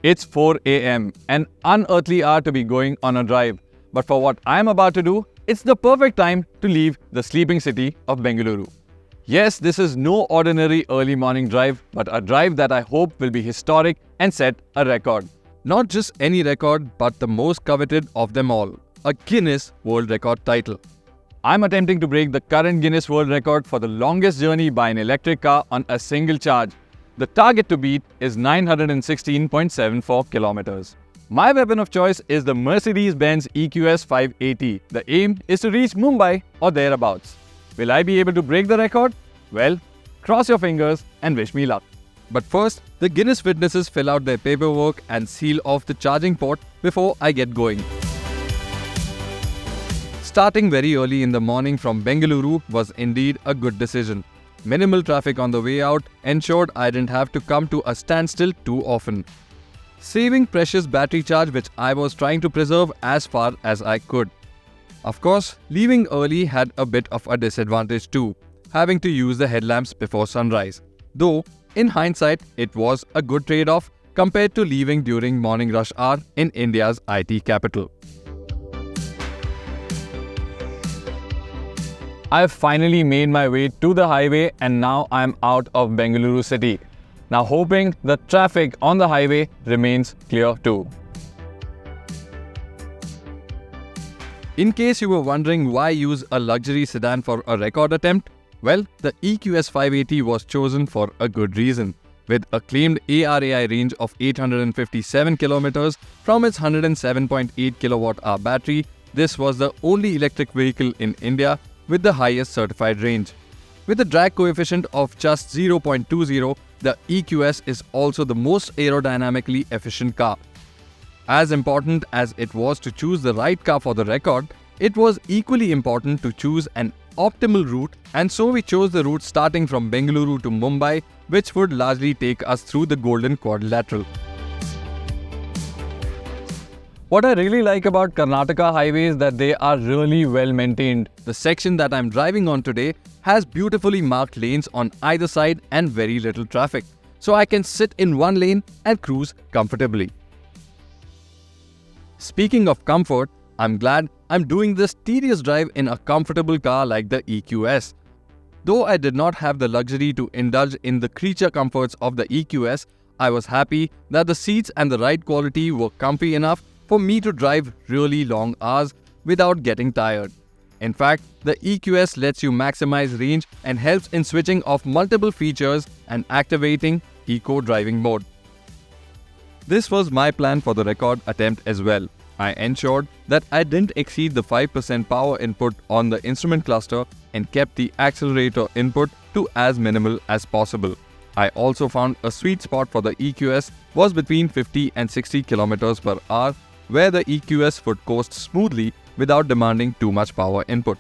It's 4 a.m., an unearthly hour to be going on a drive. But for what I'm about to do, it's the perfect time to leave the sleeping city of Bengaluru. Yes, this is no ordinary early morning drive, but a drive that I hope will be historic and set a record. Not just any record, but the most coveted of them all, a Guinness World Record title. I'm attempting to break the current Guinness World Record for the longest journey by an electric car on a single charge. The target to beat is 916.74 kilometers. My weapon of choice is the Mercedes-Benz EQS 580. The aim is to reach Mumbai or thereabouts. Will I be able to break the record? Well, cross your fingers and wish me luck. But first, the Guinness witnesses fill out their paperwork and seal off the charging port before I get going. Starting very early in the morning from Bengaluru was indeed a good decision. Minimal traffic on the way out ensured I didn't have to come to a standstill too often, saving precious battery charge which I was trying to preserve as far as I could. Of course, leaving early had a bit of a disadvantage too, having to use the headlamps before sunrise. Though, in hindsight, it was a good trade-off compared to leaving during morning rush hour in India's IT capital. I've finally made my way to the highway and now I'm out of Bengaluru city. Now hoping the traffic on the highway remains clear too. In case you were wondering why use a luxury sedan for a record attempt, well, the EQS 580 was chosen for a good reason. With a claimed ARAI range of 857 kilometers from its 107.8 kWh battery, this was the only electric vehicle in India with the highest certified range. With a drag coefficient of just 0.20, the EQS is also the most aerodynamically efficient car. As important as it was to choose the right car for the record, it was equally important to choose an optimal route, and so we chose the route starting from Bengaluru to Mumbai, which would largely take us through the Golden Quadrilateral. What I really like about Karnataka highways is that they are really well maintained. The section that I'm driving on today has beautifully marked lanes on either side and very little traffic, so I can sit in one lane and cruise comfortably. Speaking of comfort, I'm glad I'm doing this tedious drive in a comfortable car like the EQS. Though I did not have the luxury to indulge in the creature comforts of the EQS, I was happy that the seats and the ride quality were comfy enough for me to drive really long hours without getting tired. In fact, the EQS lets you maximize range and helps in switching off multiple features and activating Eco Driving Mode. This was my plan for the record attempt as well. I ensured that I didn't exceed the 5% power input on the instrument cluster and kept the accelerator input to as minimal as possible. I also found a sweet spot for the EQS was between 50 and 60 km per hour, where the EQS would coast smoothly without demanding too much power input.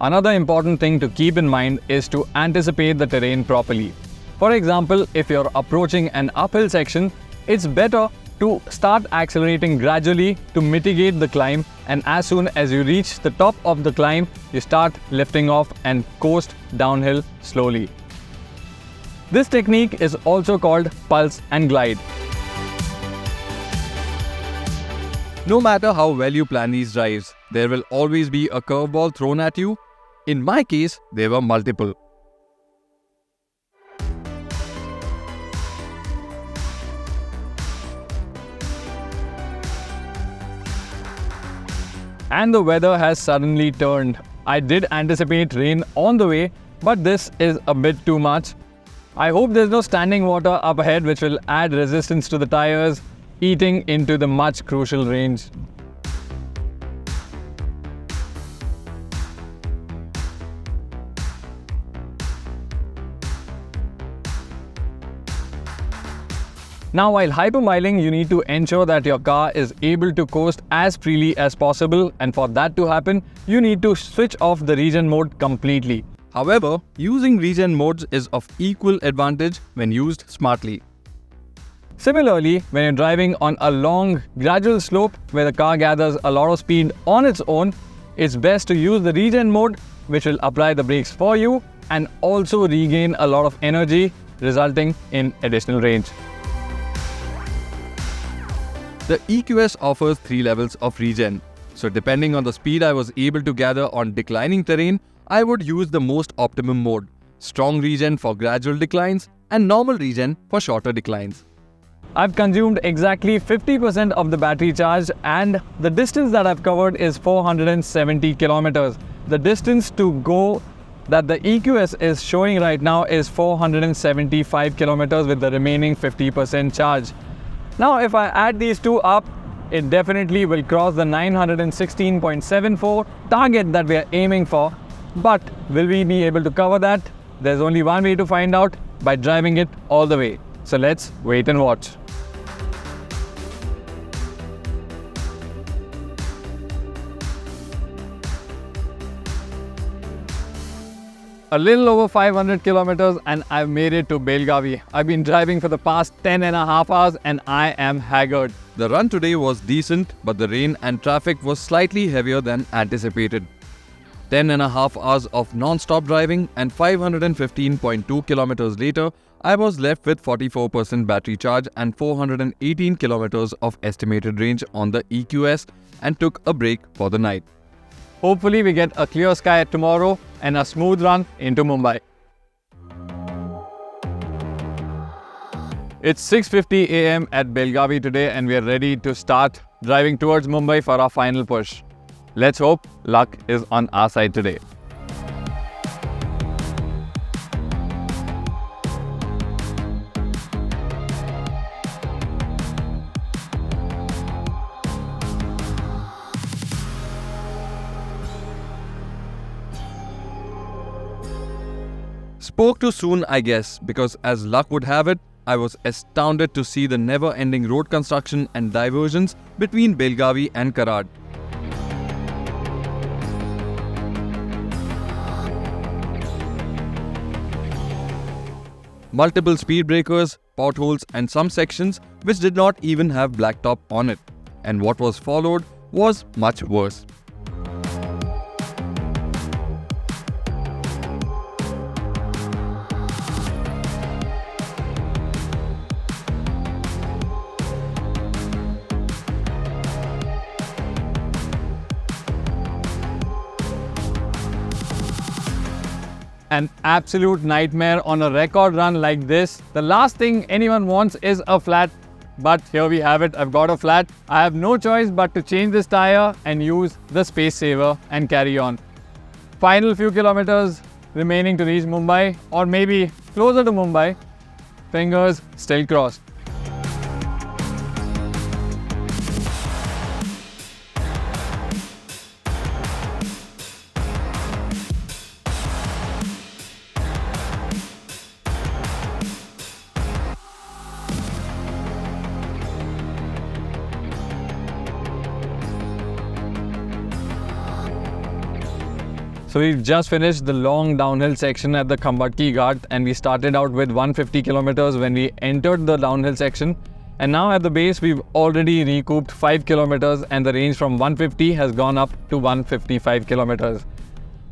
Another important thing to keep in mind is to anticipate the terrain properly. For example, if you're approaching an uphill section, it's better to start accelerating gradually to mitigate the climb, and as soon as you reach the top of the climb, you start lifting off and coast downhill slowly. This technique is also called pulse and glide. No matter how well you plan these drives, there will always be a curveball thrown at you. In my case, there were multiple. And the weather has suddenly turned. I did anticipate rain on the way, but this is a bit too much. I hope there's no standing water up ahead which will add resistance to the tires, eating into the much crucial range. Now, while hypermiling, you need to ensure that your car is able to coast as freely as possible, and for that to happen, you need to switch off the regen mode completely. However, using regen modes is of equal advantage when used smartly. Similarly, when you're driving on a long, gradual slope where the car gathers a lot of speed on its own, it's best to use the regen mode, which will apply the brakes for you and also regain a lot of energy, resulting in additional range. The EQS offers 3 levels of regen. So depending on the speed I was able to gather on declining terrain, I would use the most optimum mode: strong regen for gradual declines and normal regen for shorter declines. I've consumed exactly 50% of the battery charge, and the distance that I've covered is 470 kilometers. The distance to go that the EQS is showing right now is 475 kilometers with the remaining 50% charge. Now if I add these two up, it definitely will cross the 916.74 target that we are aiming for. But will we be able to cover that? There's only one way to find out: by driving it all the way. So let's wait and watch. A little over 500 kilometers and I've made it to Belgavi. I've been driving for the past 10.5 hours and I am haggard. The run today was decent, but the rain and traffic was slightly heavier than anticipated. 10.5 hours of non-stop driving and 515.2 kilometers later, I was left with 44% battery charge and 418 kilometers of estimated range on the EQS and took a break for the night. Hopefully we get a clear sky tomorrow and a smooth run into Mumbai. It's 6:50 AM at Belgavi today and we are ready to start driving towards Mumbai for our final push. Let's hope luck is on our side today. Spoke too soon, I guess, because as luck would have it, I was astounded to see the never-ending road construction and diversions between Belgavi and Karad. Multiple speed breakers, potholes and some sections which did not even have blacktop on it. And what was followed was much worse. An absolute nightmare on a record run like this. The last thing anyone wants is a flat, but here we have it. I've got a flat. I have no choice but to change this tire and use the space saver and carry on. Final few kilometers remaining to reach Mumbai, or maybe closer to Mumbai. Fingers still crossed. So we've just finished the long downhill section at the Khambatki Ghat, and we started out with 150 kilometers when we entered the downhill section. And now at the base, we've already recouped 5 kilometers and the range from 150 has gone up to 155 kilometers.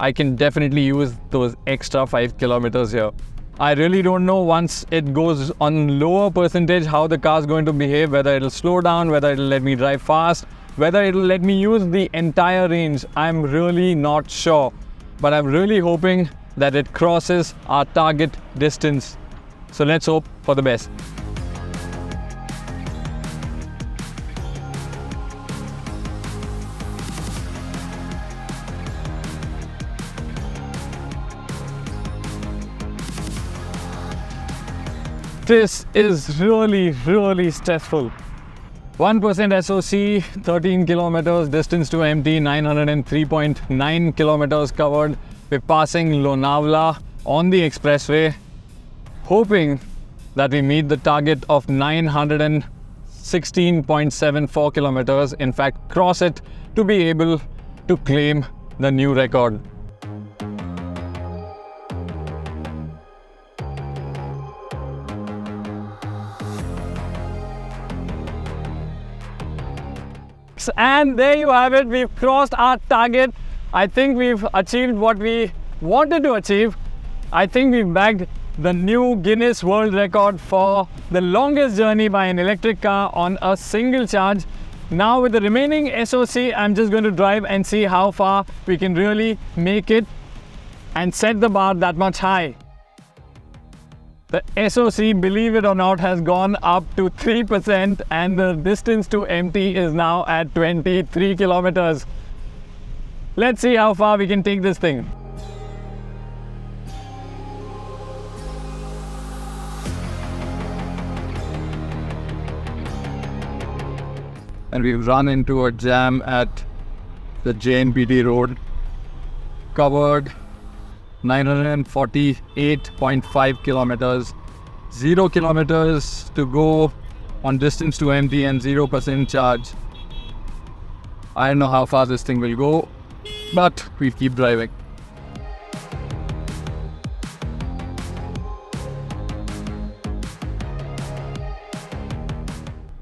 I can definitely use those extra 5 kilometers here. I really don't know once it goes on lower percentage how the car is going to behave, whether it'll slow down, whether it'll let me drive fast, whether it'll let me use the entire range. I'm really not sure. But I'm really hoping that it crosses our target distance. So let's hope for the best. This is really stressful. 1% SOC, 13 kilometers, distance to empty, 903.9 kilometers covered. We're passing Lonavala on the expressway, hoping that we meet the target of 916.74 kilometers. In fact, cross it to be able to claim the new record. And there you have it, we've crossed our target. I think we've achieved what we wanted to achieve. I think we've bagged the new Guinness World Record for the longest journey by an electric car on a single charge. Now with the remaining SOC, I'm just going to drive and see how far we can really make it and set the bar that much high. The SOC, believe it or not, has gone up to 3% and the distance to empty is now at 23 kilometers. Let's see how far we can take this thing. And we've run into a jam at the JNPT road. Covered 948.5 kilometers. 0 kilometers to go on distance to empty and 0% charge. I don't know how far this thing will go, but we'll keep driving.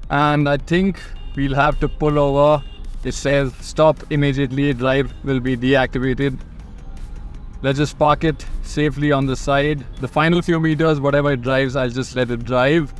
And I think we'll have to pull over. It says stop immediately, drive will be deactivated. Let's just park it safely on the side. The final few meters, whatever it drives, I'll just let it drive.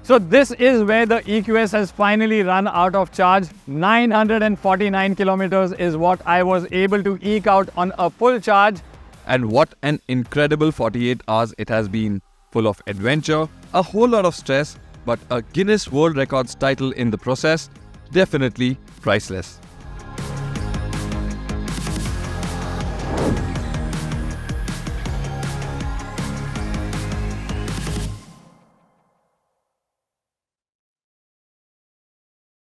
So this is where the EQS has finally run out of charge. 949 kilometers is what I was able to eke out on a full charge. And what an incredible 48 hours it has been. Full of adventure, a whole lot of stress, but a Guinness World Records title in the process. Definitely priceless.